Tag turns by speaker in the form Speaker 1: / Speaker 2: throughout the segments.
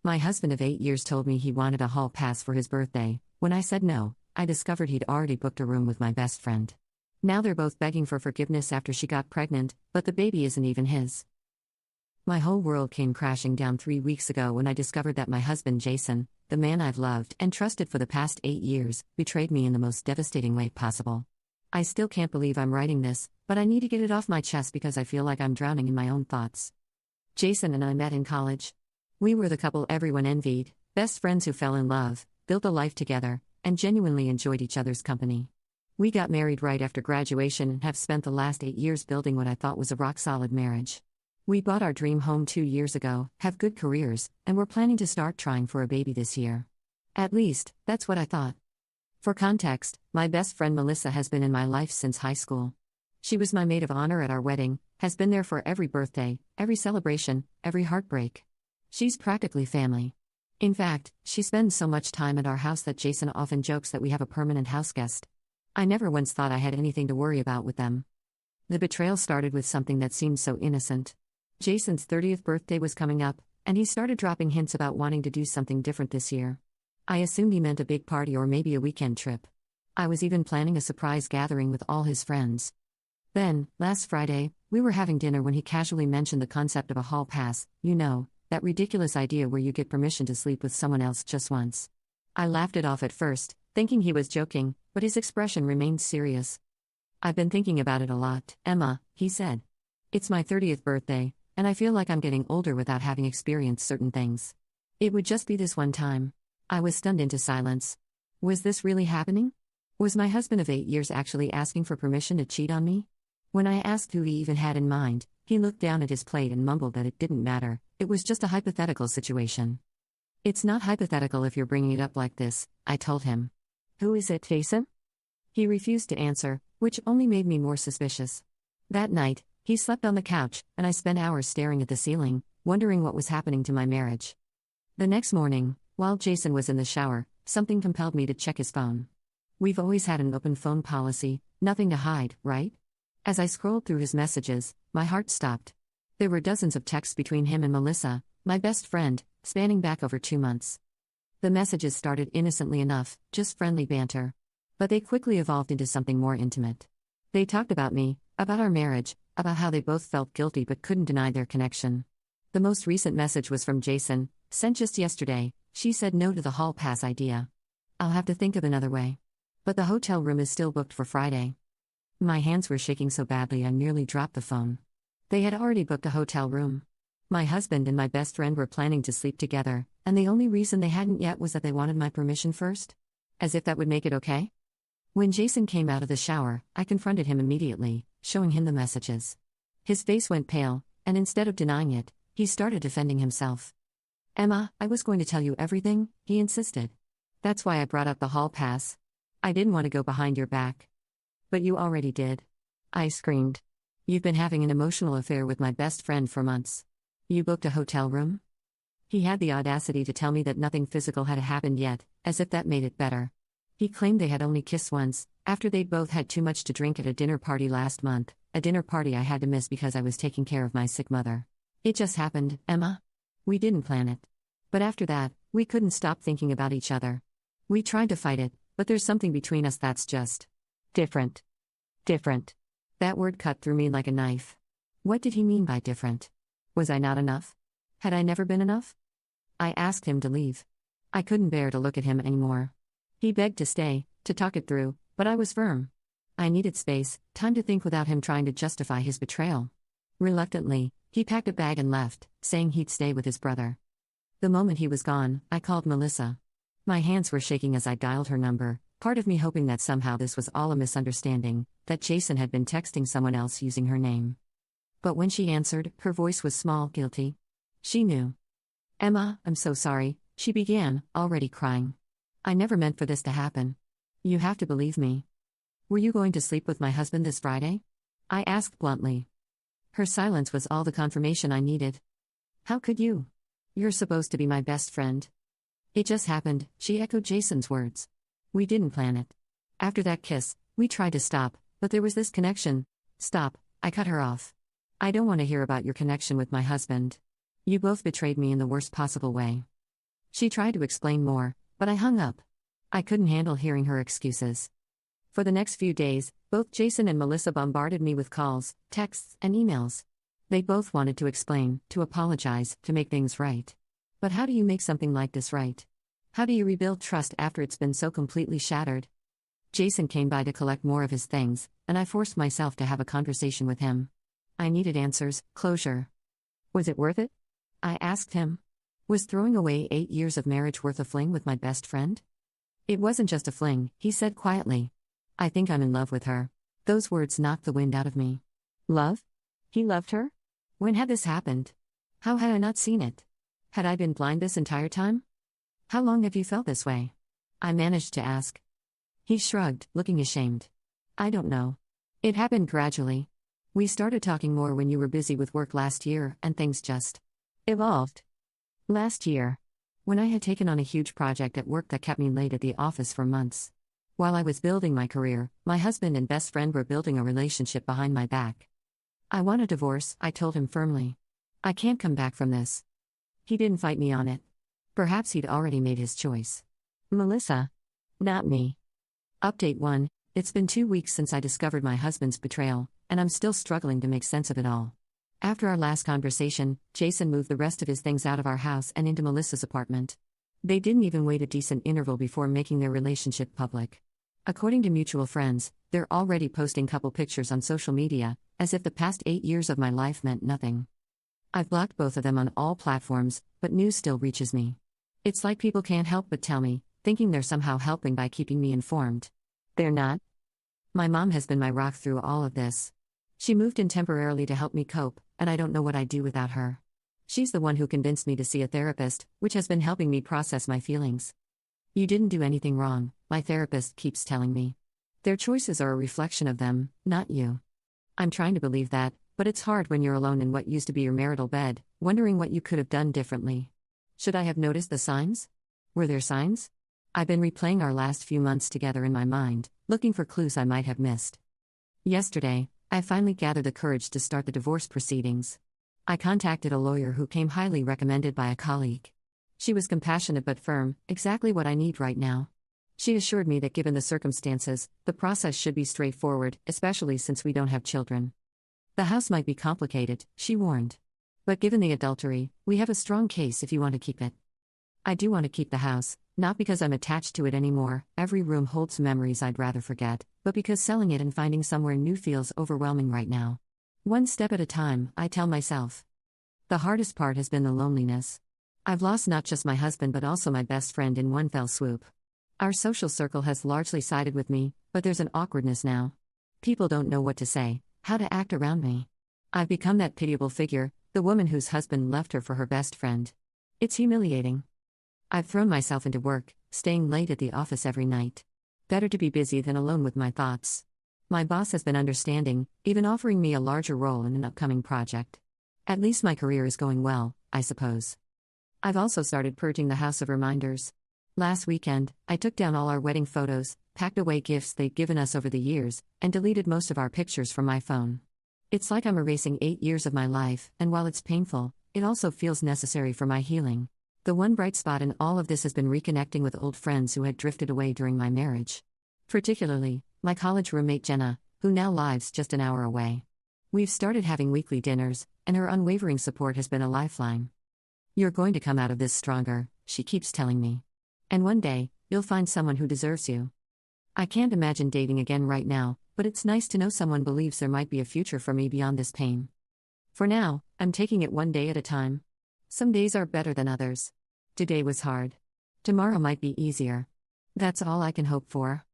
Speaker 1: My husband of 8 years told me he wanted a hall pass for his birthday. When I said no, I discovered he'd already booked a room with my best friend. Now they're both begging for forgiveness after she got pregnant, but the baby isn't even his. My whole world came crashing down 3 weeks ago when I discovered that my husband Jason, the man I've loved and trusted for the past 8 years, betrayed me in the most devastating way possible. I still can't believe I'm writing this, but I need to get it off my chest because I feel like I'm drowning in my own thoughts. Jason and I met in college. We were the couple everyone envied, best friends who fell in love, built a life together, and genuinely enjoyed each other's company. We got married right after graduation and have spent the last 8 years building what I thought was a rock-solid marriage. We bought our dream home 2 years ago, have good careers, and we're planning to start trying for a baby this year. At least, that's what I thought. For context, my best friend Melissa has been in my life since high school. She was my maid of honor at our wedding, has been there for every birthday, every celebration, every heartbreak. She's practically family. In fact, she spends so much time at our house that Jason often jokes that we have a permanent house guest. I never once thought I had anything to worry about with them. The betrayal started with something that seemed so innocent. Jason's 30th birthday was coming up, and he started dropping hints about wanting to do something different this year. I assumed he meant a big party or maybe a weekend trip. I was even planning a surprise gathering with all his friends. Then, last Friday, we were having dinner when he casually mentioned the concept of a hall pass, that ridiculous idea where you get permission to sleep with someone else just once. I laughed it off at first, thinking he was joking, but his expression remained serious. "I've been thinking about it a lot, Emma," he said. "It's my 30th birthday, and I feel like I'm getting older without having experienced certain things. It would just be this one time." I was stunned into silence. Was this really happening? Was my husband of 8 years actually asking for permission to cheat on me? When I asked who he even had in mind, he looked down at his plate and mumbled that it didn't matter, it was just a hypothetical situation. "It's not hypothetical if you're bringing it up like this," I told him. "Who is it, Jason?" He refused to answer, which only made me more suspicious. That night, he slept on the couch, and I spent hours staring at the ceiling, wondering what was happening to my marriage. The next morning, while Jason was in the shower, something compelled me to check his phone. We've always had an open phone policy, nothing to hide, right? As I scrolled through his messages, my heart stopped. There were dozens of texts between him and Melissa, my best friend, spanning back over 2 months. The messages started innocently enough, just friendly banter. But they quickly evolved into something more intimate. They talked about me, about our marriage, about how they both felt guilty but couldn't deny their connection. The most recent message was from Jason, sent just yesterday. She said no to the hall pass idea. "I'll have to think of another way. But the hotel room is still booked for Friday." My hands were shaking so badly I nearly dropped the phone. They had already booked a hotel room. My husband and my best friend were planning to sleep together, and the only reason they hadn't yet was that they wanted my permission first? As if that would make it okay? When Jason came out of the shower, I confronted him immediately, showing him the messages. His face went pale, and instead of denying it, he started defending himself. "Emma, I was going to tell you everything," he insisted. "That's why I brought up the hall pass. I didn't want to go behind your back." "But you already did." I screamed. "You've been having an emotional affair with my best friend for months. You booked a hotel room?" He had the audacity to tell me that nothing physical had happened yet, as if that made it better. He claimed they had only kissed once, after they'd both had too much to drink at a dinner party last month, a dinner party I had to miss because I was taking care of my sick mother. "It just happened, Emma. We didn't plan it. But after that, we couldn't stop thinking about each other. We tried to fight it, but there's something between us that's just different." Different. That word cut through me like a knife. What did he mean by different? Was I not enough? Had I never been enough? I asked him to leave. I couldn't bear to look at him anymore. He begged to stay, to talk it through, but I was firm. I needed space, time to think without him trying to justify his betrayal. Reluctantly, he packed a bag and left, saying he'd stay with his brother. The moment he was gone, I called Melissa. My hands were shaking as I dialed her number, part of me hoping that somehow this was all a misunderstanding, that Jason had been texting someone else using her name. But when she answered, her voice was small, guilty. She knew. "Emma, I'm so sorry," she began, already crying. "I never meant for this to happen. You have to believe me. Were you going to sleep with my husband this Friday?" I asked bluntly. Her silence was all the confirmation I needed. "How could you? You're supposed to be my best friend." "It just happened," she echoed Jason's words. "We didn't plan it. After that kiss, we tried to stop, but there was this connection." "Stop," I cut her off. "I don't want to hear about your connection with my husband. You both betrayed me in the worst possible way. She tried to explain more, but I hung up. I couldn't handle hearing her excuses. For the next few days, both Jason and Melissa bombarded me with calls, texts, and emails. They both wanted to explain, to apologize, to make things right. But how do you make something like this right? How do you rebuild trust after it's been so completely shattered? Jason came by to collect more of his things, and I forced myself to have a conversation with him. I needed answers, closure. Was it worth it? I asked him. Was throwing away 8 years of marriage worth a fling with my best friend? It wasn't just a fling, he said quietly. I think I'm in love with her. Those words knocked the wind out of me. Love? He loved her? When had this happened? How had I not seen it? Had I been blind this entire time? How long have you felt this way? I managed to ask. He shrugged, looking ashamed. I don't know. It happened gradually. We started talking more when you were busy with work last year, and things just evolved. Last year, when I had taken on a huge project at work that kept me late at the office for months. While I was building my career, my husband and best friend were building a relationship behind my back. I want a divorce, I told him firmly. I can't come back from this. He didn't fight me on it. Perhaps he'd already made his choice. Melissa. Not me. Update 1. It's been 2 weeks since I discovered my husband's betrayal, and I'm still struggling to make sense of it all. After our last conversation, Jason moved the rest of his things out of our house and into Melissa's apartment. They didn't even wait a decent interval before making their relationship public. According to mutual friends, they're already posting couple pictures on social media, as if the past 8 years of my life meant nothing. I've blocked both of them on all platforms, but news still reaches me. It's like people can't help but tell me, thinking they're somehow helping by keeping me informed. They're not. My mom has been my rock through all of this. She moved in temporarily to help me cope, and I don't know what I'd do without her. She's the one who convinced me to see a therapist, which has been helping me process my feelings. You didn't do anything wrong, my therapist keeps telling me. Their choices are a reflection of them, not you. I'm trying to believe that, but it's hard when you're alone in what used to be your marital bed, wondering what you could have done differently. Should I have noticed the signs? Were there signs? I've been replaying our last few months together in my mind, looking for clues I might have missed. Yesterday, I finally gathered the courage to start the divorce proceedings. I contacted a lawyer who came highly recommended by a colleague. She was compassionate but firm, exactly what I need right now. She assured me that given the circumstances, the process should be straightforward, especially since we don't have children. The house might be complicated, she warned. But given the adultery, we have a strong case if you want to keep it. I do want to keep the house, not because I'm attached to it anymore, every room holds memories I'd rather forget, but because selling it and finding somewhere new feels overwhelming right now. One step at a time, I tell myself. The hardest part has been the loneliness. I've lost not just my husband but also my best friend in one fell swoop. Our social circle has largely sided with me, but there's an awkwardness now. People don't know what to say, how to act around me. I've become that pitiable figure, the woman whose husband left her for her best friend. It's humiliating. I've thrown myself into work, staying late at the office every night. Better to be busy than alone with my thoughts. My boss has been understanding, even offering me a larger role in an upcoming project. At least my career is going well, I suppose. I've also started purging the house of reminders. Last weekend, I took down all our wedding photos, packed away gifts they'd given us over the years, and deleted most of our pictures from my phone. It's like I'm erasing 8 years of my life, and while it's painful, it also feels necessary for my healing. The one bright spot in all of this has been reconnecting with old friends who had drifted away during my marriage. Particularly, my college roommate Jenna, who now lives just an hour away. We've started having weekly dinners, and her unwavering support has been a lifeline. You're going to come out of this stronger, she keeps telling me. And one day, you'll find someone who deserves you. I can't imagine dating again right now, but it's nice to know someone believes there might be a future for me beyond this pain. For now, I'm taking it one day at a time. Some days are better than others. Today was hard. Tomorrow might be easier. That's all I can hope for.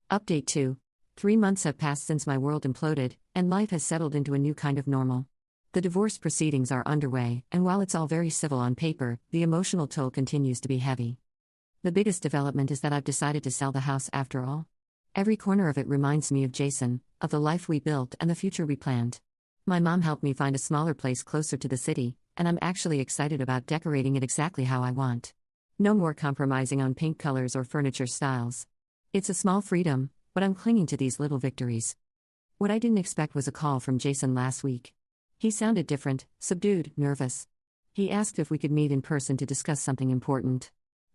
Speaker 1: Update 2. 3 months have passed since my world imploded, and life has settled into a new kind of normal. The divorce proceedings are underway, and while it's all very civil on paper, the emotional toll continues to be heavy. The biggest development is that I've decided to sell the house after all. Every corner of it reminds me of Jason, of the life we built and the future we planned. My mom helped me find a smaller place closer to the city, and I'm actually excited about decorating it exactly how I want. No more compromising on paint colors or furniture styles. It's a small freedom, but I'm clinging to these little victories. What I didn't expect was a call from Jason last week. He sounded different, subdued, nervous. He asked if we could meet in person to discuss something important.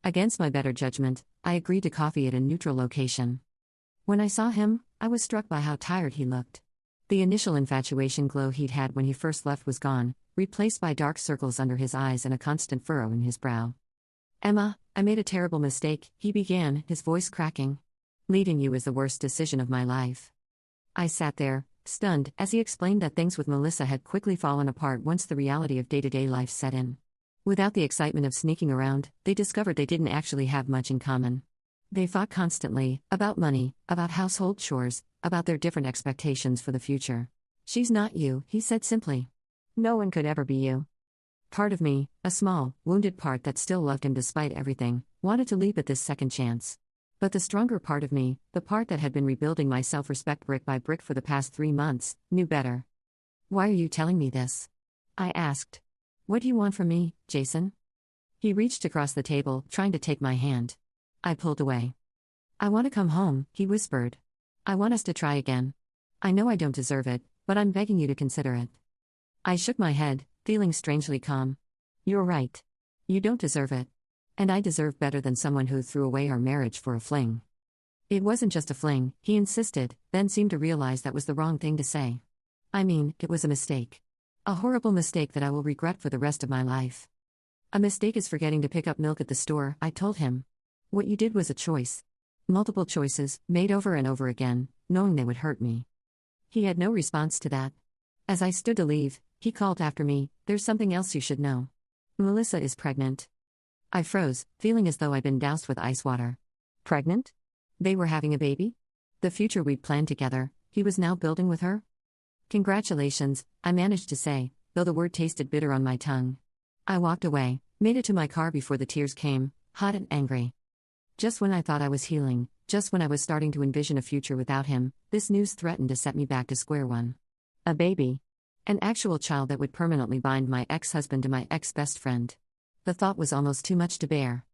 Speaker 1: Against my better judgment, I agreed to coffee at a neutral location. When I saw him, I was struck by how tired he looked. The initial infatuation glow he'd had when he first left was gone, replaced by dark circles under his eyes and a constant furrow in his brow. "Emma, I made a terrible mistake," he began, his voice cracking. "Leaving you is the worst decision of my life." I sat there, stunned, as he explained that things with Melissa had quickly fallen apart once the reality of day-to-day life set in. Without the excitement of sneaking around, they discovered they didn't actually have much in common. They fought constantly, about money, about household chores, about their different expectations for the future. "She's not you," he said simply. "No one could ever be you." Part of me, a small, wounded part that still loved him despite everything, wanted to leap at this second chance. But the stronger part of me, the part that had been rebuilding my self-respect brick by brick for the past 3 months, knew better. "Why are you telling me this?" I asked. "What do you want from me, Jason?" He reached across the table, trying to take my hand. I pulled away. "I want to come home," he whispered. "I want us to try again. I know I don't deserve it, but I'm begging you to consider it." I shook my head, feeling strangely calm. "You're right. You don't deserve it. And I deserve better than someone who threw away our marriage for a fling." "It wasn't just a fling," he insisted, then seemed to realize that was the wrong thing to say. "I mean, it was a mistake. A horrible mistake that I will regret for the rest of my life." "A mistake is forgetting to pick up milk at the store," I told him. "What you did was a choice. Multiple choices, made over and over again, knowing they would hurt me." He had no response to that. As I stood to leave, he called after me, "There's something else you should know. Melissa is pregnant." I froze, feeling as though I'd been doused with ice water. Pregnant? They were having a baby? The future we'd planned together, he was now building with her? "Congratulations," I managed to say, though the word tasted bitter on my tongue. I walked away, made it to my car before the tears came, hot and angry. Just when I thought I was healing, just when I was starting to envision a future without him, this news threatened to set me back to square one. A baby. An actual child that would permanently bind my ex-husband to my ex-best friend. The thought was almost too much to bear.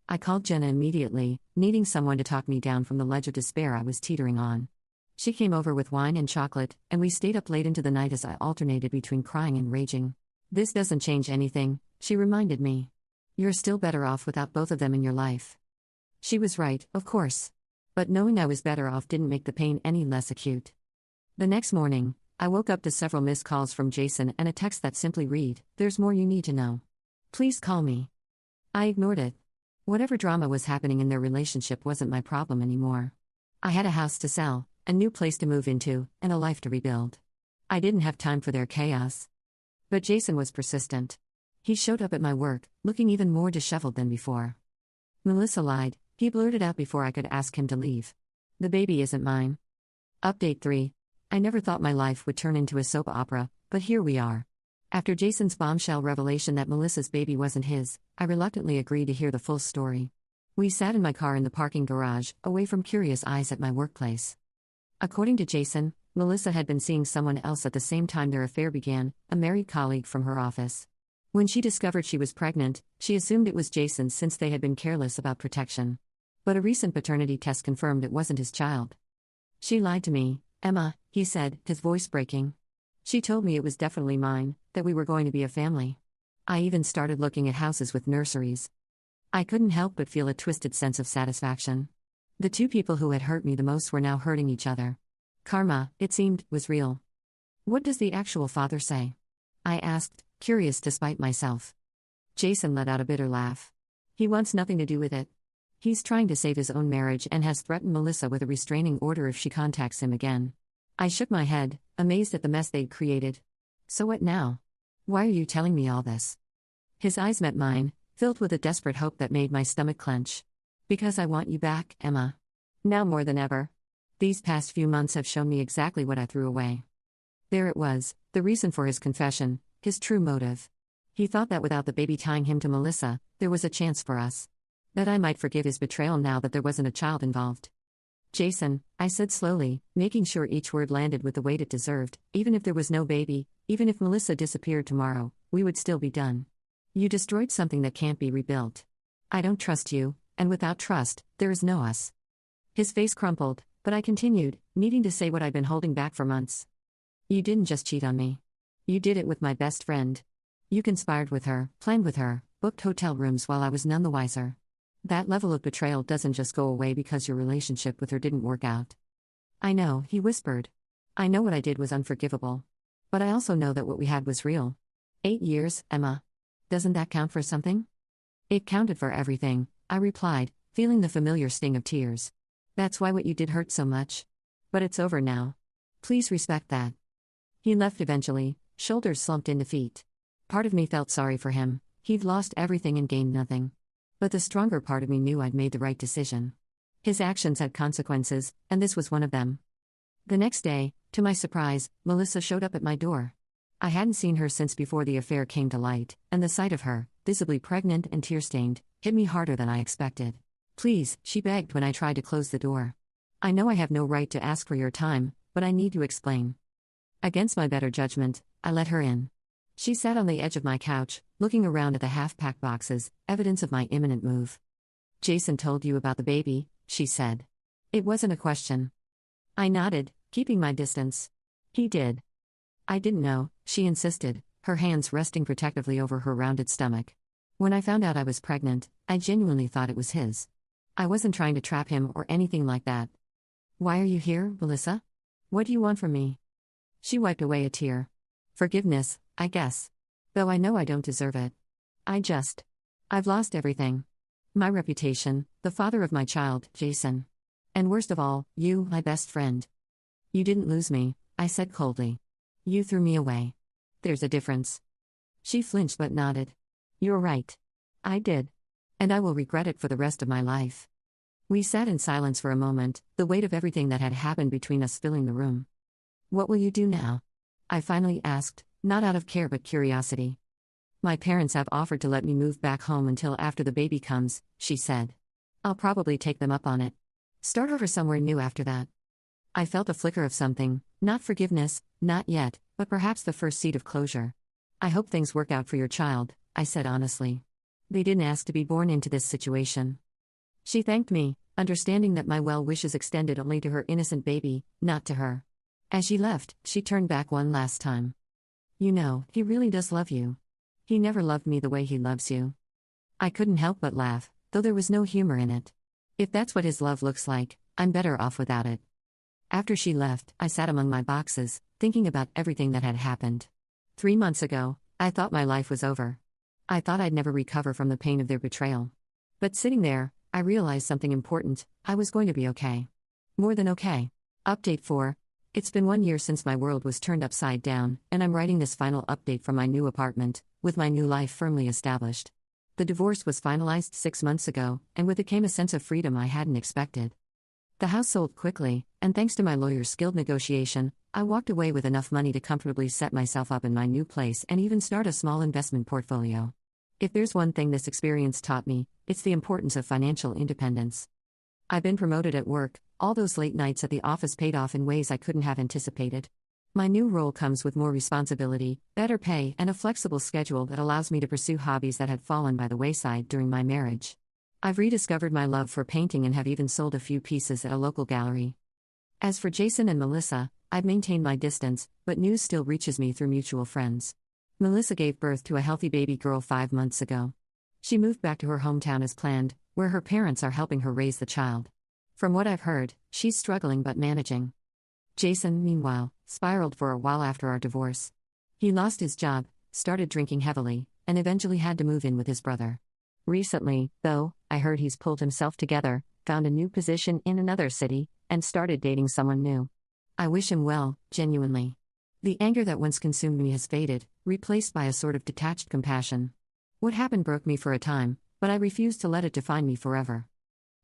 Speaker 1: I called Jenna immediately, needing someone to talk me down from the ledge of despair I was teetering on. She came over with wine and chocolate, and we stayed up late into the night as I alternated between crying and raging. "This doesn't change anything," she reminded me. "You're still better off without both of them in your life." She was right, of course. But knowing I was better off didn't make the pain any less acute. The next morning, I woke up to several missed calls from Jason and a text that simply read, "There's more you need to know. Please call me." I ignored it. Whatever drama was happening in their relationship wasn't my problem anymore. I had a house to sell, a new place to move into, and a life to rebuild. I didn't have time for their chaos. But Jason was persistent. He showed up at my work, looking even more disheveled than before. "Melissa lied," he blurted out before I could ask him to leave. "The baby isn't mine." Update 3. I never thought my life would turn into a soap opera, but here we are. After Jason's bombshell revelation that Melissa's baby wasn't his, I reluctantly agreed to hear the full story. We sat in my car in the parking garage, away from curious eyes at my workplace. According to Jason, Melissa had been seeing someone else at the same time their affair began, a married colleague from her office. When she discovered she was pregnant, she assumed it was Jason since they had been careless about protection. But a recent paternity test confirmed it wasn't his child. "She lied to me, Emma," he said, his voice breaking. "She told me it was definitely mine, that we were going to be a family. I even started looking at houses with nurseries." I couldn't help but feel a twisted sense of satisfaction. The two people who had hurt me the most were now hurting each other. Karma, it seemed, was real. "What does the actual father say?" I asked, curious despite myself. Jason let out a bitter laugh. "He wants nothing to do with it. He's trying to save his own marriage and has threatened Melissa with a restraining order if she contacts him again." I shook my head, amazed at the mess they'd created. "So what now? Why are you telling me all this?" His eyes met mine, filled with a desperate hope that made my stomach clench. "Because I want you back, Emma. Now more than ever. These past few months have shown me exactly what I threw away." There it was, the reason for his confession, his true motive. He thought that without the baby tying him to Melissa, there was a chance for us. That I might forgive his betrayal now that there wasn't a child involved. "Jason," I said slowly, making sure each word landed with the weight it deserved, "even if there was no baby, even if Melissa disappeared tomorrow, we would still be done. You destroyed something that can't be rebuilt. I don't trust you, and without trust, there is no us." His face crumpled, but I continued, needing to say what I'd been holding back for months. "You didn't just cheat on me. You did it with my best friend. You conspired with her, planned with her, booked hotel rooms while I was none the wiser. That level of betrayal doesn't just go away because your relationship with her didn't work out. I know, he whispered. I know what I did was unforgivable. But I also know that what we had was real. 8 years, Emma. Doesn't that count for something? It counted for everything, I replied, feeling the familiar sting of tears. That's why what you did hurt so much. But it's over now. Please respect that. He left eventually, shoulders slumped into feet. Part of me felt sorry for him. He'd lost everything and gained nothing. But the stronger part of me knew I'd made the right decision. His actions had consequences, and this was one of them. The next day, to my surprise, Melissa showed up at my door. I hadn't seen her since before the affair came to light, and the sight of her, visibly pregnant and tear-stained, hit me harder than I expected. Please, she begged when I tried to close the door. I know I have no right to ask for your time, but I need to explain. Against my better judgment, I let her in. She sat on the edge of my couch, looking around at the half-packed boxes, evidence of my imminent move. Jason told you about the baby, she said. It wasn't a question. I nodded, keeping my distance. He did. I didn't know, she insisted, her hands resting protectively over her rounded stomach. When I found out I was pregnant, I genuinely thought it was his. I wasn't trying to trap him or anything like that. Why are you here, Melissa? What do you want from me? She wiped away a tear. Forgiveness, I guess. Though I know I don't deserve it. I've lost everything. My reputation, the father of my child, Jason. And worst of all, you, my best friend. You didn't lose me, I said coldly. You threw me away. There's a difference. She flinched but nodded. You're right. I did. And I will regret it for the rest of my life. We sat in silence for a moment, the weight of everything that had happened between us filling the room. What will you do now? I finally asked, not out of care but curiosity. My parents have offered to let me move back home until after the baby comes, she said. I'll probably take them up on it. Start over somewhere new after that. I felt a flicker of something, not forgiveness, not yet, but perhaps the first seed of closure. I hope things work out for your child, I said honestly. They didn't ask to be born into this situation. She thanked me, understanding that my well wishes extended only to her innocent baby, not to her. As she left, she turned back one last time. You know, he really does love you. He never loved me the way he loves you. I couldn't help but laugh, though there was no humor in it. If that's what his love looks like, I'm better off without it. After she left, I sat among my boxes, thinking about everything that had happened. 3 months ago, I thought my life was over. I thought I'd never recover from the pain of their betrayal. But sitting there, I realized something important. I was going to be okay. More than okay. Update 4. It's been 1 year since my world was turned upside down, and I'm writing this final update from my new apartment, with my new life firmly established. The divorce was finalized 6 months ago, and with it came a sense of freedom I hadn't expected. The house sold quickly, and thanks to my lawyer's skilled negotiation, I walked away with enough money to comfortably set myself up in my new place and even start a small investment portfolio. If there's one thing this experience taught me, it's the importance of financial independence. I've been promoted at work, all those late nights at the office paid off in ways I couldn't have anticipated. My new role comes with more responsibility, better pay, and a flexible schedule that allows me to pursue hobbies that had fallen by the wayside during my marriage. I've rediscovered my love for painting and have even sold a few pieces at a local gallery. As for Jason and Melissa, I've maintained my distance, but news still reaches me through mutual friends. Melissa gave birth to a healthy baby girl 5 months ago. She moved back to her hometown as planned, where her parents are helping her raise the child. From what I've heard, she's struggling but managing. Jason, meanwhile, spiraled for a while after our divorce. He lost his job, started drinking heavily, and eventually had to move in with his brother. Recently, though, I heard he's pulled himself together, found a new position in another city, and started dating someone new. I wish him well, genuinely. The anger that once consumed me has faded, replaced by a sort of detached compassion. What happened broke me for a time, but I refuse to let it define me forever.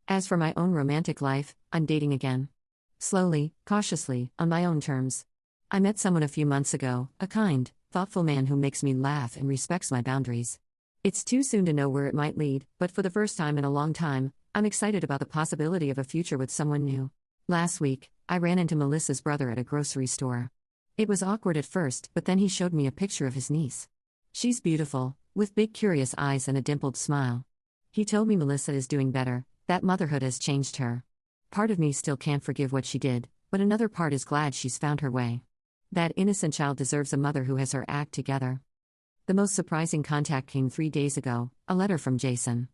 Speaker 1: As for my own romantic life, I'm dating again. Slowly, cautiously, on my own terms. I met someone a few months ago, a kind, thoughtful man who makes me laugh and respects my boundaries. It's too soon to know where it might lead, but for the first time in a long time, I'm excited about the possibility of a future with someone new. Last week, I ran into Melissa's brother at a grocery store. It was awkward at first, but then he showed me a picture of his niece. She's beautiful, with big curious eyes and a dimpled smile. He told me Melissa is doing better, that motherhood has changed her. Part of me still can't forgive what she did, but another part is glad she's found her way. That innocent child deserves a mother who has her act together. The most surprising contact came 3 days ago, a letter from Jason.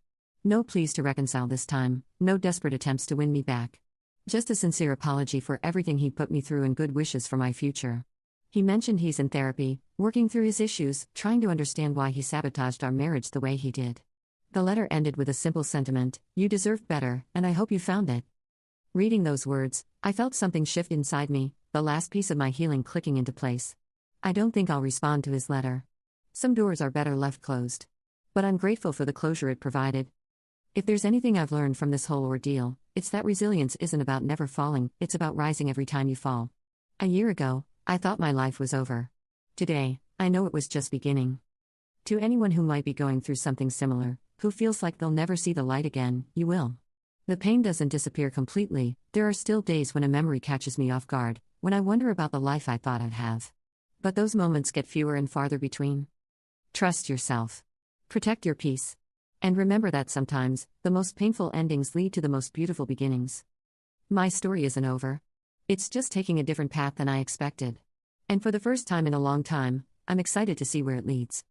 Speaker 1: No pleas to reconcile this time, no desperate attempts to win me back. Just a sincere apology for everything he put me through and good wishes for my future. He mentioned he's in therapy, working through his issues, trying to understand why he sabotaged our marriage the way he did. The letter ended with a simple sentiment: "You deserved better, and I hope you found it." Reading those words, I felt something shift inside me, the last piece of my healing clicking into place. I don't think I'll respond to his letter. Some doors are better left closed. But I'm grateful for the closure it provided. If there's anything I've learned from this whole ordeal, it's that resilience isn't about never falling, it's about rising every time you fall. A year ago, I thought my life was over. Today, I know it was just beginning. To anyone who might be going through something similar, who feels like they'll never see the light again, you will. The pain doesn't disappear completely. There are still days when a memory catches me off guard, when I wonder about the life I thought I'd have. But those moments get fewer and farther between. Trust yourself. Protect your peace. And remember that sometimes, the most painful endings lead to the most beautiful beginnings. My story isn't over. It's just taking a different path than I expected. And for the first time in a long time, I'm excited to see where it leads.